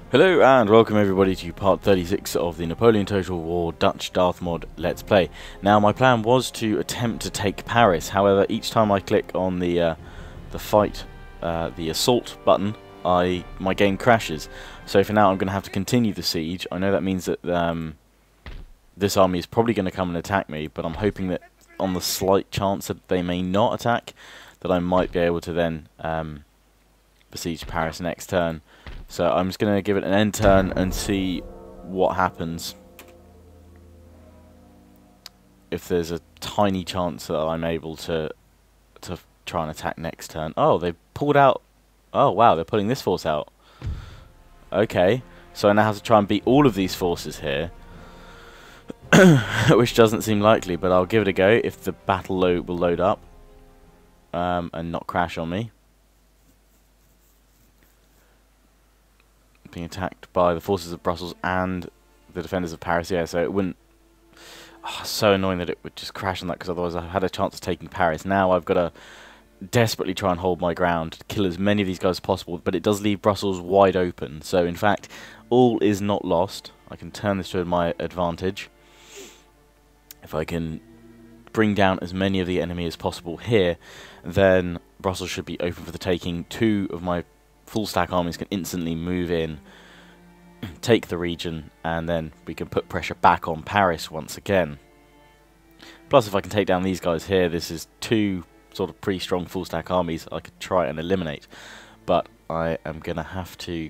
Hello and welcome everybody to part 36 of the Napoleon Total War Dutch Darthmod Let's Play. Now my plan was to attempt to take Paris, however each time I click on the assault button, my game crashes. So for now I'm going to have to continue the siege. I know that means that this army is probably going to come and attack me, but I'm hoping that on the slight chance that they may not attack, that I might be able to then besiege Paris next turn. So I'm just going to give it an end turn and see what happens. If there's a tiny chance that I'm able to try and attack next turn. Oh, they've pulled out. Oh wow, they're pulling this force out. Okay, so I now have to try and beat all of these forces here. Which doesn't seem likely, but I'll give it a go if the battle will load up and not crash on me. Being attacked by the forces of Brussels and the defenders of Paris, yeah, so it wouldn't... Oh, so annoying that it would just crash on that, because otherwise I had a chance of taking Paris. Now I've got to desperately try and hold my ground, kill as many of these guys as possible, but it does leave Brussels wide open. So in fact, all is not lost. I can turn this to my advantage. If I can bring down as many of the enemy as possible here, then Brussels should be open for the taking. Two of my full stack armies can instantly move in, take the region, and then we can put pressure back on Paris once again. Plus, if I can take down these guys here, this is two sort of pretty strong full stack armies I could try and eliminate. But I am going to have to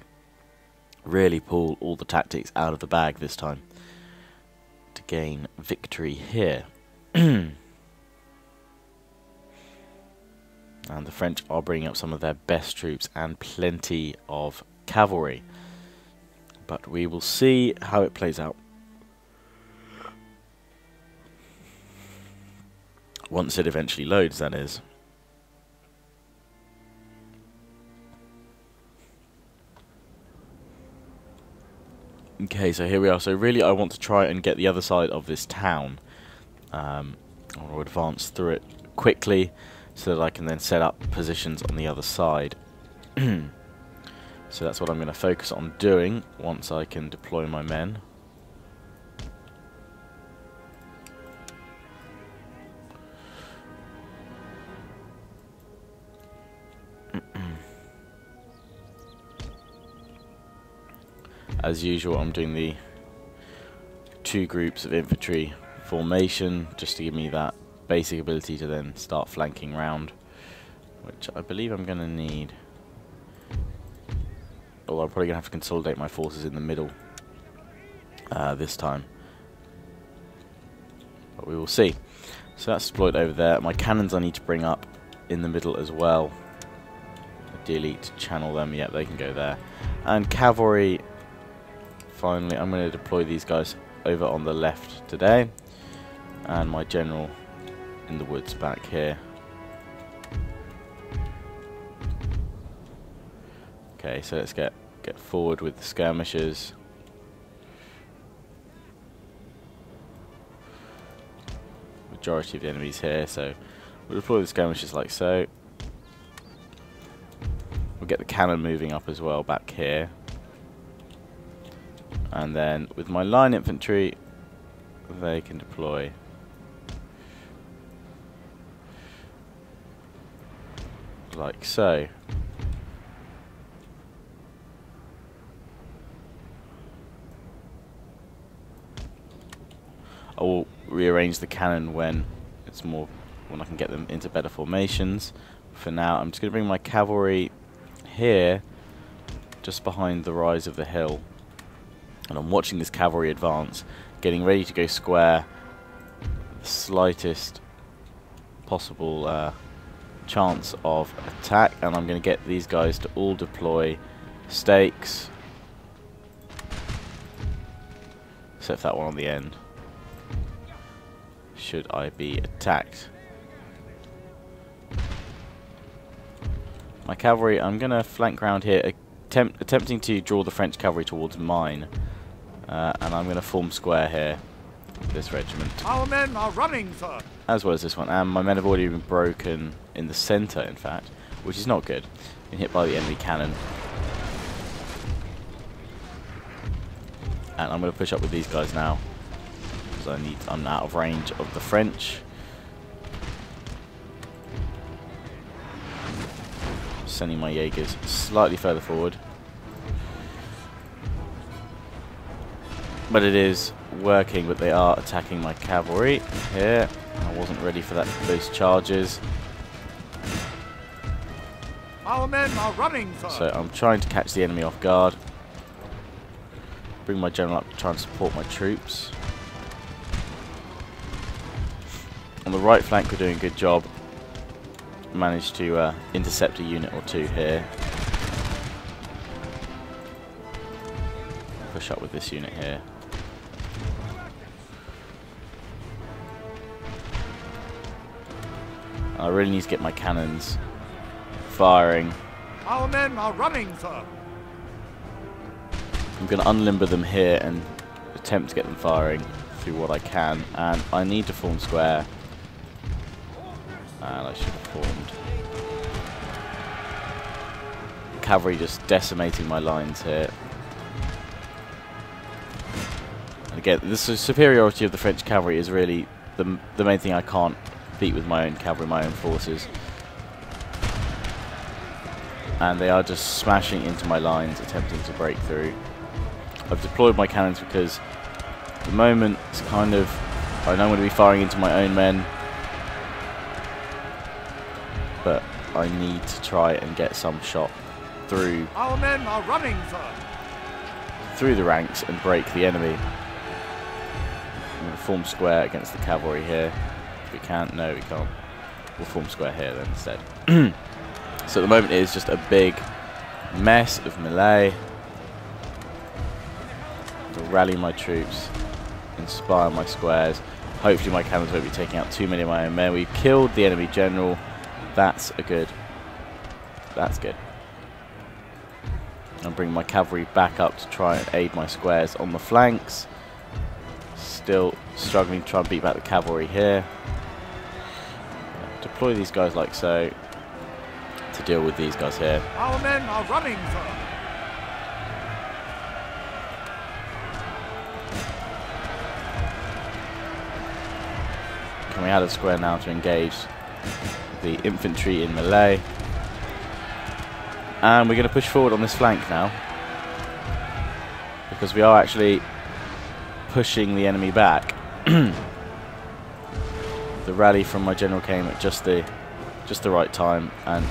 really pull all the tactics out of the bag this time to gain victory here. And the French are bringing up some of their best troops and plenty of cavalry. But we will see how it plays out. Once it eventually loads, that is. Okay, so here we are. So really I want to try and get the other side of this town. I want to advance through it quickly, so that I can then set up positions on the other side. So that's what I'm going to focus on doing once I can deploy my men. As usual, I'm doing the two groups of infantry formation just to give me that basic ability to then start flanking round, which I believe I'm going to need. Although I'm probably going to have to consolidate my forces in the middle this time. But we will see. So that's deployed over there. My cannons I need to bring up in the middle as well. Ideally to channel them. Yeah, they can go there. And cavalry, finally, I'm going to deploy these guys over on the left today. And my general in the woods back here. Okay, so let's get forward with the skirmishers. Majority of the enemies here, so we'll deploy the skirmishers like so. We'll get the cannon moving up as well back here. And then with my line infantry, they can deploy like so. I will rearrange the cannon when I can get them into better formations. For now, I'm just going to bring my cavalry here, just behind the rise of the hill, and I'm watching this cavalry advance, getting ready to go square. The slightest possible chance of attack, and I'm going to get these guys to all deploy stakes, except that one on the end, should I be attacked. My cavalry, I'm going to flank round here, attempting to draw the French cavalry towards mine, and I'm going to form square here, this regiment. Our men are running, sir. As well as this one, and my men have already been broken in the centre, in fact, which is not good. Been hit by the enemy cannon. And I'm going to push up with these guys now, because I'm out of range of the French. Sending my Jaegers slightly further forward. But it is working, but they are attacking my cavalry here. I wasn't ready for those charges. Our men are running, sir. So I'm trying to catch the enemy off guard. Bring my general up to try and support my troops. On the right flank we're doing a good job. Managed to intercept a unit or two here. Push up with this unit here. I really need to get my cannons firing. Our men are running, sir. I'm going to unlimber them here and attempt to get them firing through what I can. And I need to form square. And I should have formed. Cavalry just decimating my lines here. And again, the superiority of the French cavalry is really the main thing I can't beat with my own cavalry, my own forces. And they are just smashing into my lines, attempting to break through. I've deployed my cannons because at the moment it's kind of, I know I'm going to be firing into my own men, but I need to try and get some shot through. Our men are running, sir. Through the ranks and break the enemy. I'm going to form square against the cavalry here. If we can't, no we can't. We'll form square here then instead. So at the moment it is just a big mess of melee. To rally my troops, inspire my squares. Hopefully my cannons won't be taking out too many of my own men. We've killed the enemy general. That's good. I'm bringing my cavalry back up to try and aid my squares on the flanks. Still struggling to try and beat back the cavalry here. Deploy these guys like so to deal with these guys here. Our men are running, sir. Coming out of square now to engage the infantry in melee. And we're going to push forward on this flank now, because we are actually pushing the enemy back. The rally from my general came at just the right time, and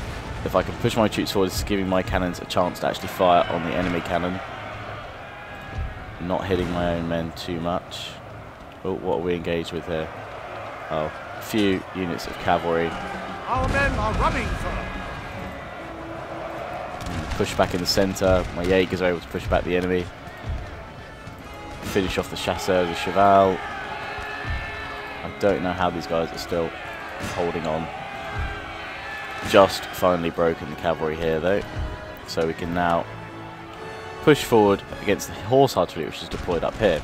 if I can push my troops forward, this is giving my cannons a chance to actually fire on the enemy cannon, not hitting my own men too much. Oh, what are we engaged with here? Oh, a few units of cavalry. Our men are running, sir. Push back in the centre. My Jaegers are able to push back the enemy. Finish off the Chasseurs de Cheval. I don't know how these guys are still holding on. Just finally broken the cavalry here though. So we can now push forward against the horse artillery which is deployed up here.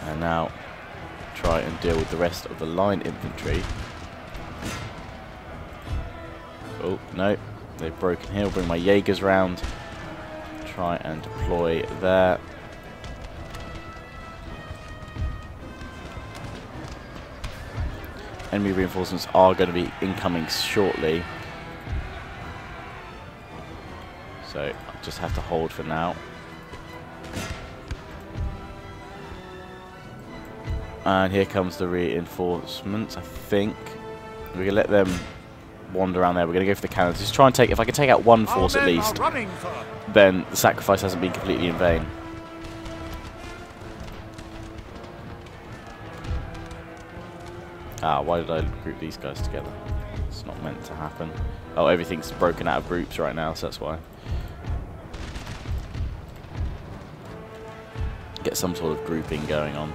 And now try and deal with the rest of the line infantry. Oh, no. They've broken here. We'll bring my Jaegers round. Try and deploy there. Enemy reinforcements are going to be incoming shortly. So I just have to hold for now. And here comes the reinforcements, I think. We're going to let them wander around there. We're going to go for the cannons. Just try and take, if I can take out one force at least, then the sacrifice hasn't been completely in vain. Ah, why did I group these guys together? It's not meant to happen. Oh, everything's broken out of groups right now, so that's why. Get some sort of grouping going on.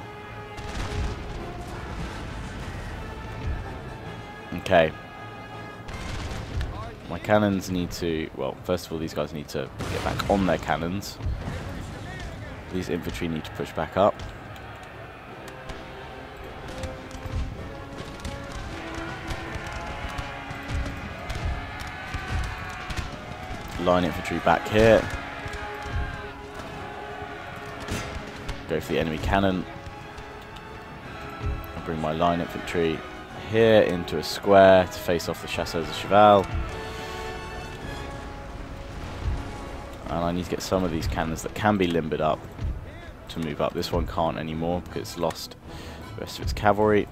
Okay. My cannons need to, well, first of all, these guys need to get back on their cannons. These infantry need to push back up. Line infantry back here. go for the enemy cannon. I'll bring my line infantry here into a square to face off the Chasseurs de Cheval. And I need to get some of these cannons that can be limbered up to move up. This one can't anymore because it's lost the rest of its cavalry.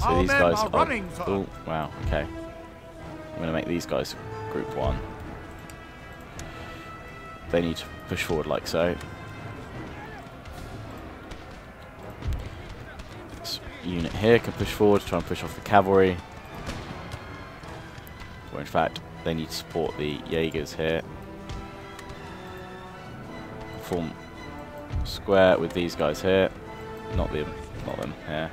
So Our these men guys are running, sir. Oh, wow, okay. I'm going to make these guys group 1. They need to push forward like so. This unit here can push forward to try and push off the cavalry. Or in fact, they need to support the Jaegers here. Form square with these guys here. Not them here.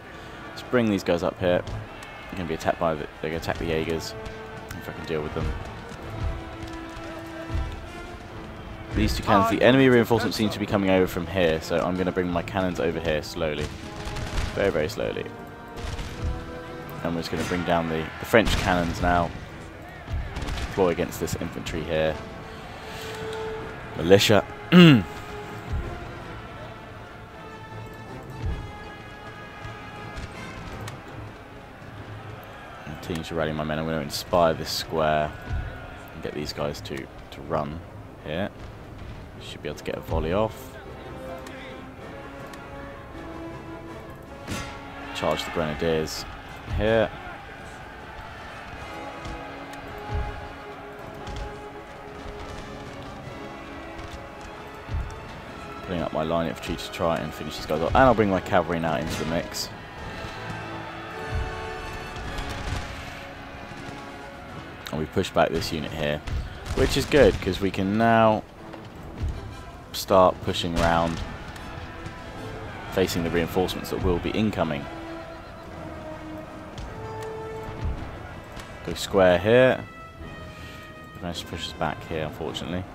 Let's bring these guys up here. They're going to be attacked by they're going to attack the Jaegers. If I can deal with them. These two cannons, the enemy reinforcements seem to be coming over from here, so I'm going to bring my cannons over here slowly. Very, very slowly. And we're just going to bring down the French cannons now. Deploy against this infantry here. Militia. Continue to rally my men. I'm going to inspire this square and get these guys to run here. Should be able to get a volley off. Charge the grenadiers here. Putting up my line infantry to try and finish these guys off. And I'll bring my cavalry now into the mix. And we push back this unit here, which is good because we can now start pushing around, facing the reinforcements that will be incoming. Go square here. We managed to push us back here, unfortunately.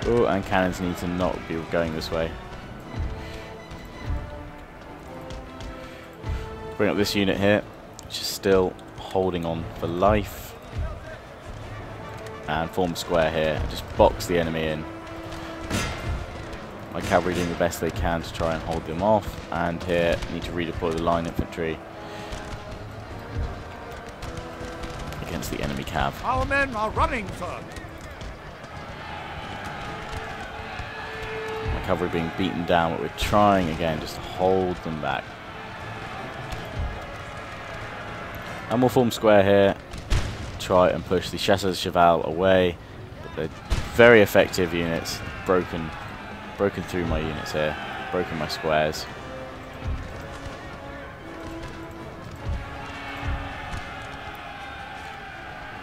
Oh, and cannons need to not be going this way. Bring up this unit here, which is still holding on for life. And form square here, and just box the enemy in. My cavalry doing the best they can to try and hold them off. And here, need to redeploy the line infantry against the enemy cav. Our men are running, sir. My cavalry being beaten down, but we're trying again just to hold them back. And we'll form square here, try and push the Chasseurs de Cheval away. But they're very effective units, broken through my units here, broken my squares.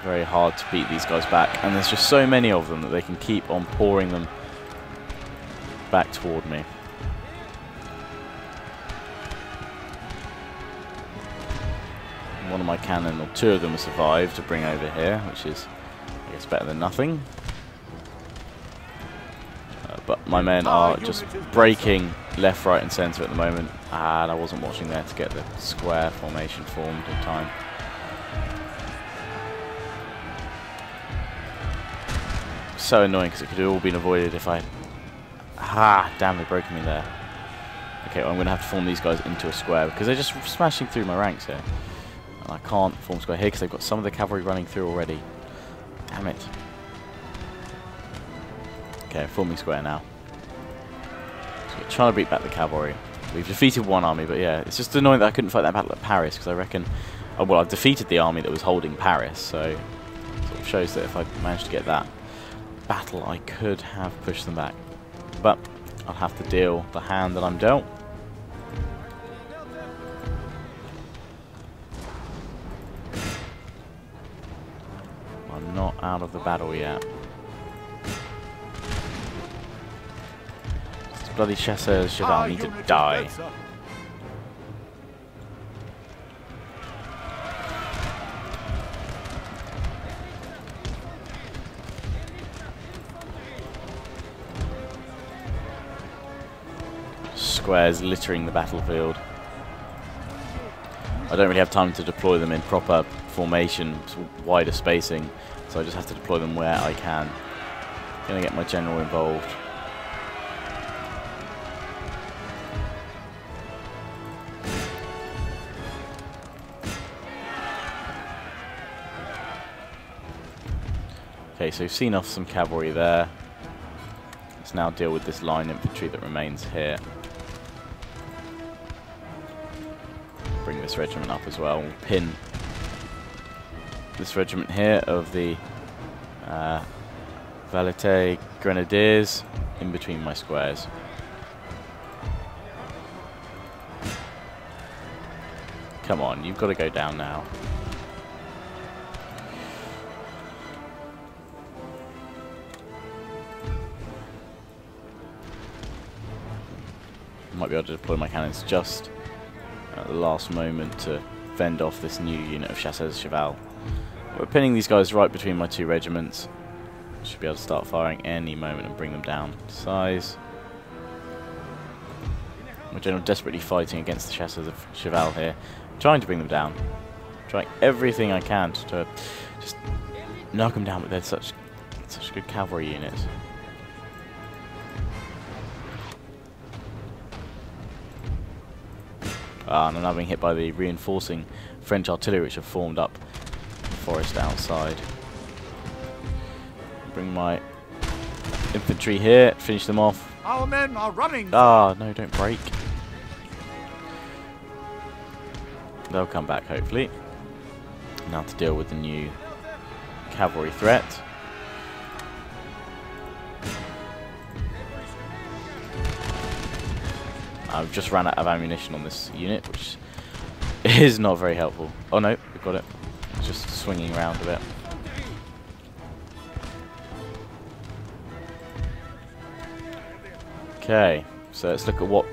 Very hard to beat these guys back, and there's just so many of them that they can keep on pouring them back toward me. One of my cannon, or two of them, have survived to bring over here, which is, I guess, better than nothing. But my men are just breaking left, right and centre at the moment, and I wasn't watching there to get the square formation formed in time. So annoying because it could have all been avoided if I... damn, they've broken me there. Okay, well, I'm going to have to form these guys into a square because they're just smashing through my ranks here. And I can't form square here because they've got some of the cavalry running through already. Damn it. Okay, forming square now. So we're trying to beat back the cavalry. We've defeated one army, but yeah, it's just annoying that I couldn't fight that battle at Paris because I reckon... Oh, well, I've defeated the army that was holding Paris, so it sort of shows that if I managed to get that battle, I could have pushed them back. But I'll have to deal the hand that I'm dealt. I'm not out of the battle yet. These bloody Chasseurs de Cheval need to die. Squares littering the battlefield. I don't really have time to deploy them in proper formation, wider spacing, so I just have to deploy them where I can. Gonna get my general involved. Okay, so we've seen off some cavalry there. Let's now deal with this line infantry that remains here. Bring this regiment up as well. We'll pin this regiment here of the Valiant Grenadiers in between my squares. Come on, you've got to go down now. Might be able to deploy my cannons just at the last moment to fend off this new unit of Chasseurs Cheval. We're pinning these guys right between my two regiments. Should be able to start firing any moment and bring them down to size. My general desperately fighting against the Chasseurs of Cheval here, trying to bring them down. Trying everything I can to just knock them down, but they're such good cavalry units. And I'm now being hit by the reinforcing French artillery which have formed up the forest outside. Bring my infantry here, finish them off. Our men are running. Ah, no, don't break. They'll come back, hopefully. Now to deal with the new cavalry threat. I've just ran out of ammunition on this unit, which is not very helpful. Oh no, we've got it. It's just swinging around a bit. Okay, so let's look at what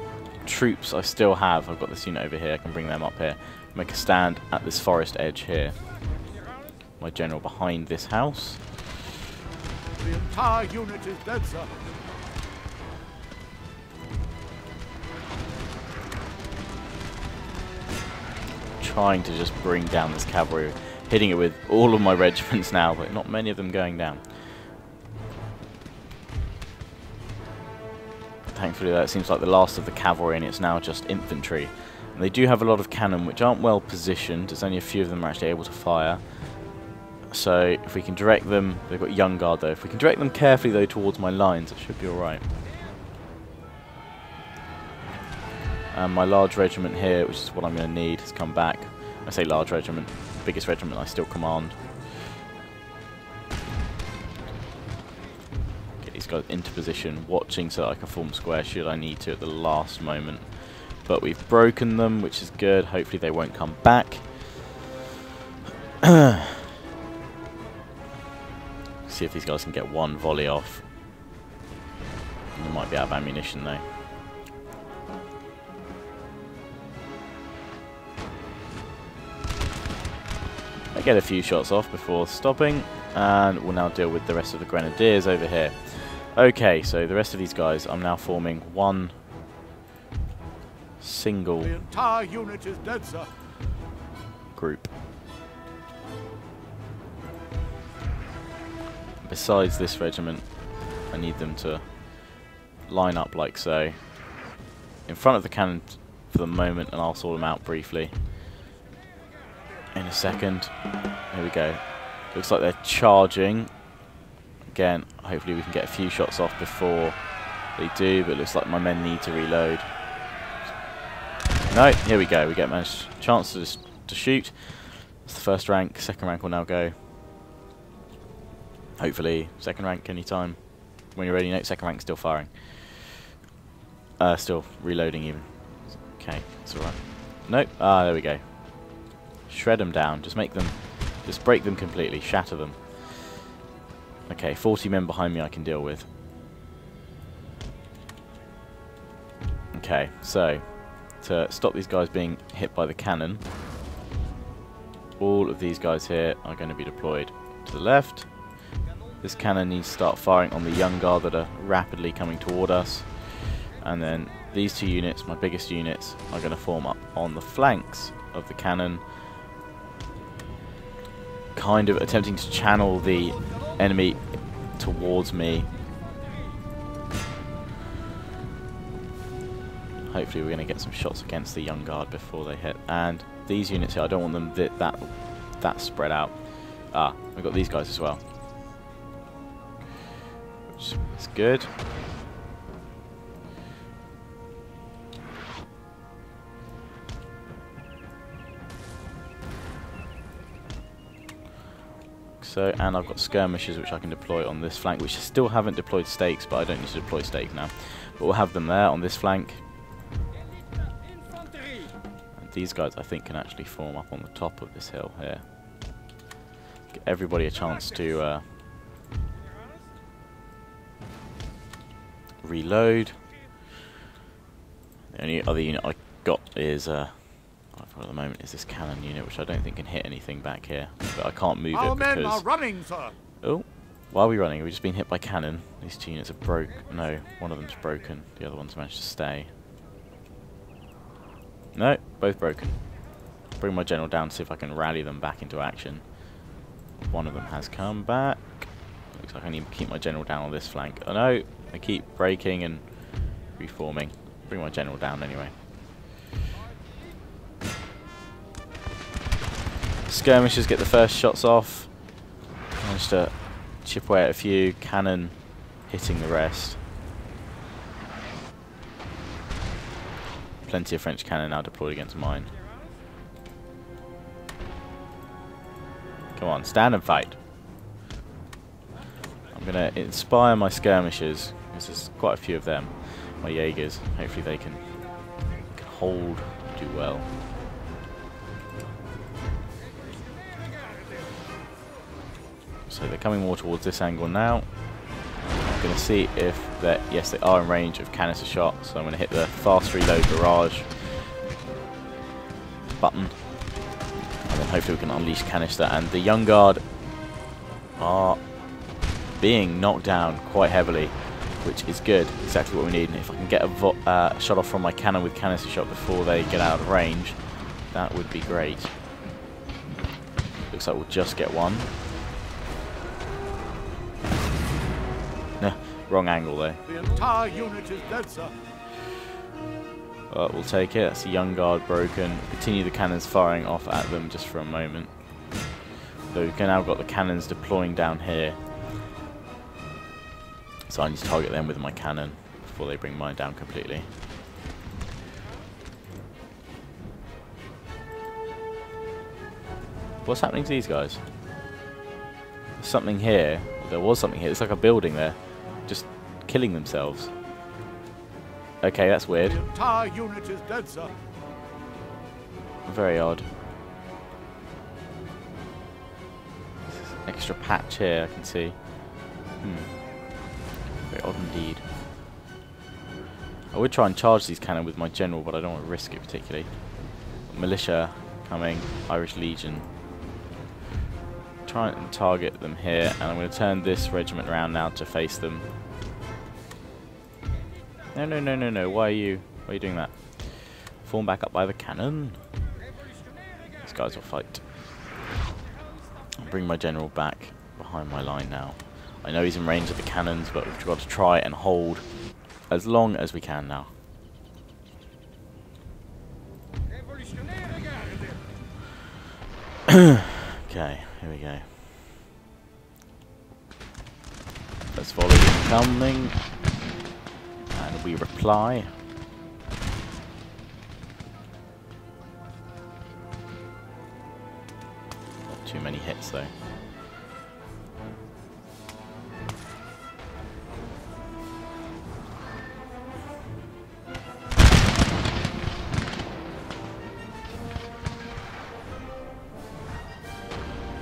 troops I still have. I've got this unit over here, I can bring them up here. Make a stand at this forest edge here. My general behind this house. The entire unit is dead, sir. Trying to just bring down this cavalry, hitting it with all of my regiments now, but not many of them going down. Thankfully that seems like the last of the cavalry and it's now just infantry. And they do have a lot of cannon which aren't well positioned, there's only a few of them are actually able to fire. So if we can direct them, they've got young guard though, if we can direct them carefully though towards my lines, it should be alright. And my large regiment here, which is what I'm going to need, has come back. I say large regiment, biggest regiment I still command. Get these guys into position, watching so that I can form square should I need to at the last moment. But we've broken them, which is good. Hopefully they won't come back. See if these guys can get one volley off. They might be out of ammunition though. I get a few shots off before stopping, and we'll now deal with the rest of the grenadiers over here. Okay, so the rest of these guys, I'm now forming one single The entire unit is dead, sir. group. Besides this regiment, I need them to line up like so, in front of the cannon for the moment, and I'll sort them out briefly in a second. Here we go. Looks like they're charging. Again, hopefully we can get a few shots off before they do, but it looks like my men need to reload. No, here we go. We get a chance to shoot. It's the first rank. Second rank will now go. Hopefully, second rank anytime. When you're ready, no, second rank still firing. Still reloading even. Okay, it's alright. Nope. Ah, there we go. Shred them down. Just make them, just break them completely. Shatter them. Okay, 40 men behind me I can deal with. Okay, so to stop these guys being hit by the cannon, all of these guys here are going to be deployed to the left. This cannon needs to start firing on the young guard that are rapidly coming toward us. And then these two units, my biggest units, are going to form up on the flanks. of the cannon, kind of attempting to channel the enemy towards me. Hopefully we're going to get some shots against the young guard before they hit. And these units here, I don't want them that spread out. Ah, we've got these guys as well, which is good. So, and I've got skirmishers which I can deploy on this flank, which I still haven't deployed stakes, but I don't need to deploy stakes now. But we'll have them there on this flank. And these guys I think can actually form up on the top of this hill here. Get everybody a chance to reload. The only other unit I got is at the moment is this cannon unit, which I don't think can hit anything back here, but I can't move Our it men because... are running, sir. Oh, why are we running? We've just been hit by cannon. These two units are broke. No, one of them's broken. The other one's managed to stay. No, both broken. Bring my general down to see if I can rally them back into action. One of them has come back. Looks like I need to keep my general down on this flank. Oh no, they keep breaking and reforming. Bring my general down anyway. Skirmishers get the first shots off. Managed to chip away at a few. Cannon hitting the rest. Plenty of French cannon now deployed against mine. Come on, stand and fight. I'm going to inspire my skirmishers, because there's quite a few of them. My Jaegers. Hopefully they can hold, do well. So they're coming more towards this angle now. I'm going to see if they're... Yes, they are in range of canister shot, so I'm going to hit the fast reload barrage button. And then hopefully we can unleash canister. And the young guard are being knocked down quite heavily, which is good. Exactly what we need. And if I can get a shot off from my cannon with canister shot before they get out of range, that would be great. Looks like we'll just get one. No, wrong angle though. The entire unit is dead, sir. We'll take it. That's the young guard broken. Continue the cannons firing off at them just for a moment. So we've now got the cannons deploying down here. So I need to target them with my cannon before they bring mine down completely. What's happening to these guys? There's something here. There was something here. It's like a building there. Just killing themselves. Okay, that's weird. The entire unit is dead, sir. Very odd. Extra patch here, I can see. Very odd indeed. I would try and charge these cannon with my general, but I don't want to risk it particularly. Militia coming, Irish Legion. Try and target them here, and I'm going to turn this regiment around now to face them. No, no, no, no, no. Why are you doing that? Form back up by the cannon. These guys will fight. I'll bring my general back behind my line now. I know he's in range of the cannons, but we've got to try and hold as long as we can now. Okay, here we go. Let's follow incoming. And we reply. Not too many hits though.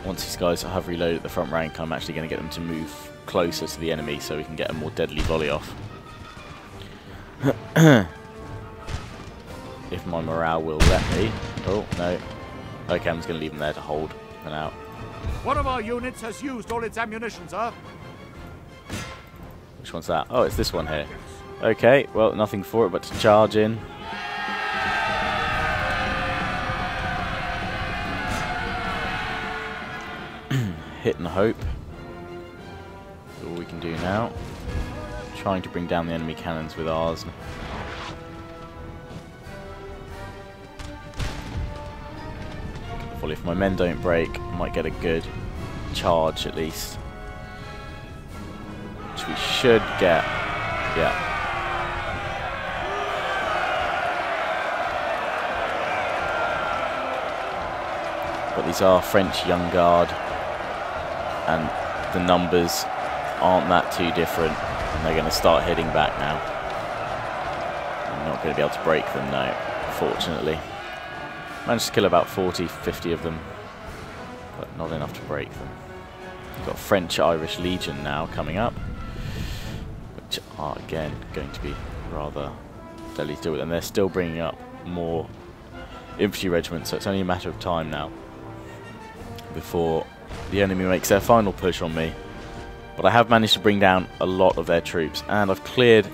Once these guys have reloaded the front rank, I'm actually going to get them to move closer to the enemy so we can get a more deadly volley off. If my morale will let me. Oh, no. Okay, I'm just going to leave them there to hold for now. One of our units has used all its ammunition, sir. Which one's that? Oh, it's this one here. Okay, well, nothing for it but to charge in. hit and hope. All we can do now. Trying to bring down the enemy cannons with ours. If my men don't break, I might get a good charge at least. Which we should get. Yeah. But these are French Young Guard, and the numbers aren't that too different, and they're going to start heading back now. I'm not going to be able to break them now, fortunately. Managed to kill about 40, 50 of them, but not enough to break them. We've got French-Irish Legion now coming up, which are again going to be rather deadly to deal with, and they're still bringing up more infantry regiments, so it's only a matter of time now before the enemy makes their final push on me. But I have managed to bring down a lot of their troops, and I've cleared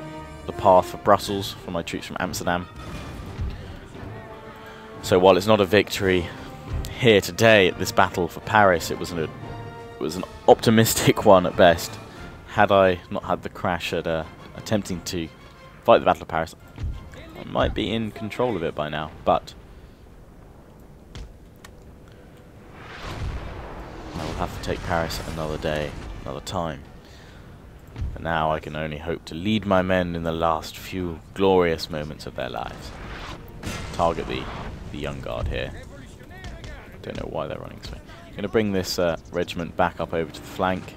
the path for Brussels for my troops from Amsterdam. So while it's not a victory here today at this battle for Paris, it was an optimistic one at best. Had I not had the crash at attempting to fight the Battle of Paris, I might be in control of it by now, but I will have to take Paris another day, another time. But now I can only hope to lead my men in the last few glorious moments of their lives. Target the Young Guard here. Don't know why they're running this way. I'm going to bring this regiment back up over to the flank.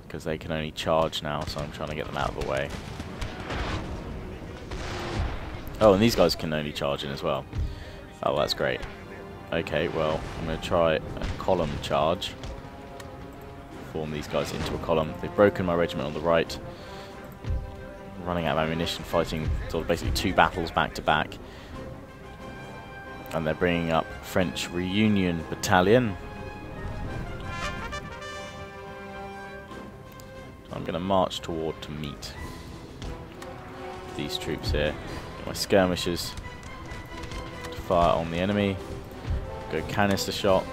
Because they can only charge now, so I'm trying to get them out of the way. Oh, and these guys can only charge in as well. Oh, that's great. Okay, well, I'm going to try a column charge. Form these guys into a column. They've broken my regiment on the right. Running out of ammunition, fighting sort of basically two battles back to back. And they're bringing up French Reunion Battalion. So I'm going to march toward to meet these troops here. Get my skirmishers to fire on the enemy. Go canister shot.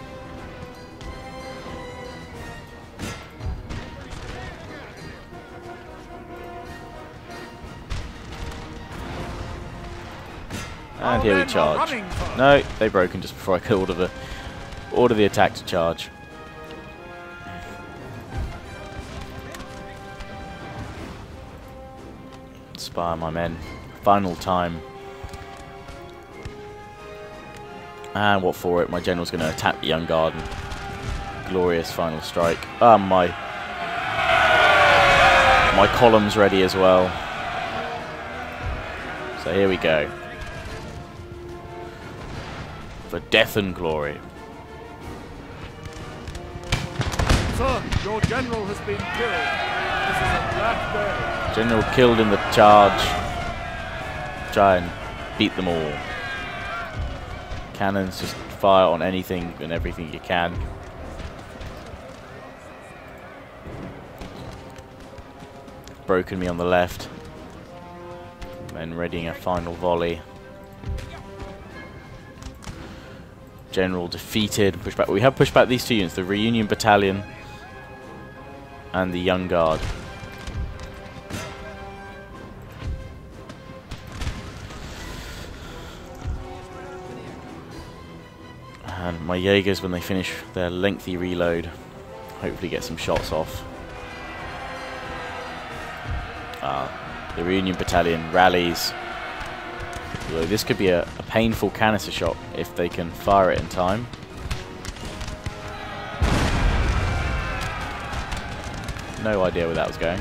And here we charge. No, they broken just before I could order the attack to charge. Inspire my men. Final time. And what for it? My general's going to attack the Young Guard. Glorious final strike. My column's ready as well. So here we go. For death and glory. Sir, your general has been killed. This is a black day. General killed in the charge. Try and beat them all. Cannons, just fire on anything and everything you can. Broken me on the left. Men readying a final volley. General defeated. Push back. We have pushed back these two units, the Reunion Battalion and the Young Guard. And my Jaegers, when they finish their lengthy reload, hopefully get some shots off. The Reunion Battalion rallies. Although this could be a painful canister shot if they can fire it in time. No idea where that was going.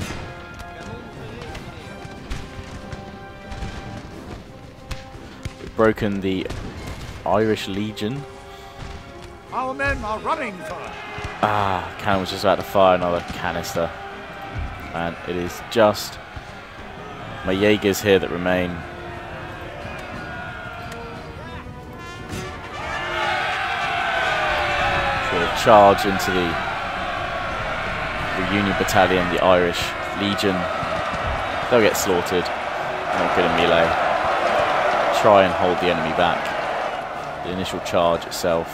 We've broken the Irish Legion. Our men are running, sir. Cannon was just about to fire another canister. And it is just my Jaegers here that remain. Charge into the Reunion Battalion, the Irish Legion. They'll get slaughtered. Not good in melee. Try and hold the enemy back. the initial charge itself.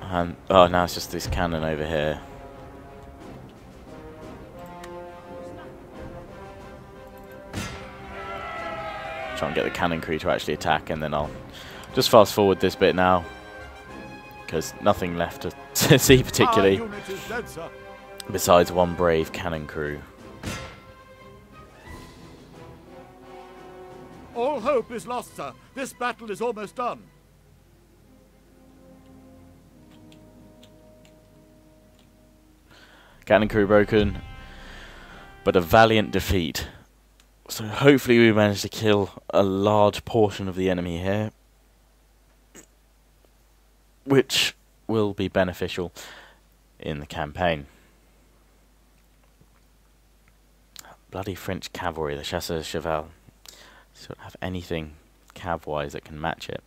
And oh, now it's just this cannon over here. Try and get the cannon crew to actually attack, and then I'll just fast forward this bit now, because nothing left to see particularly besides one brave cannon crew. All hope is lost, sir. This battle is almost done. Cannon crew broken, but a valiant defeat. So hopefully we managed to kill a large portion of the enemy here, which will be beneficial in the campaign. Bloody French cavalry, the chasseurs cheval. So don't have anything cav-wise that can match it.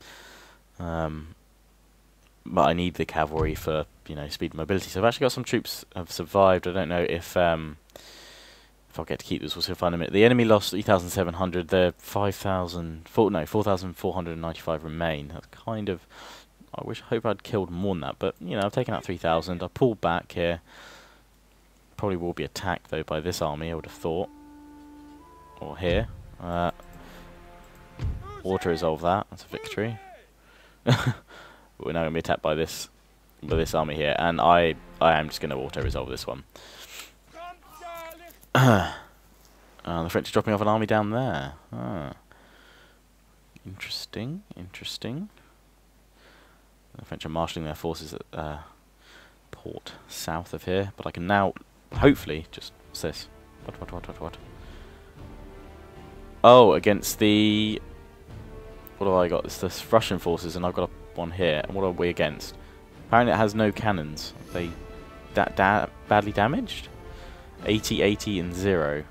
But I need the cavalry for, you know, speed and mobility. So I've actually got some troops have survived. I don't know if I'll get to keep this. We'll see if I find a minute. The enemy lost 3,700. They're 4,495 remain. That's kind of. I hope I'd killed more than that. But you know, I've taken out 3,000. I pulled back here. Probably will be attacked though by this army, I would have thought. Or here. Auto resolve that. That's a victory. We're now going to be attacked by this army here, and I am just going to auto resolve this one. The French are dropping off an army down there. Interesting, interesting. The French are marshalling their forces at port south of here, but I can now hopefully just what's this? What? Oh, against the what have I got? It's the Russian forces, and I've got one here. And what are we against? Apparently, it has no cannons. Are they badly damaged? 80, 80, and 0.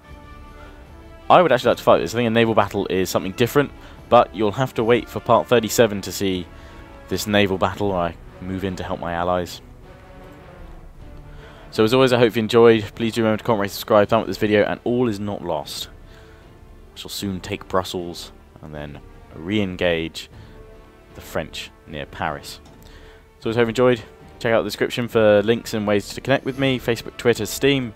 I would actually like to fight this. I think a naval battle is something different, but you'll have to wait for part 37 to see this naval battle where I move in to help my allies. So as always, I hope you enjoyed. Please do remember to comment, rate, subscribe, thumb up this video, and all is not lost. I shall soon take Brussels and then re-engage the French near Paris. So as I hope you enjoyed. Check out the description for links and ways to connect with me. Facebook, Twitter, Steam.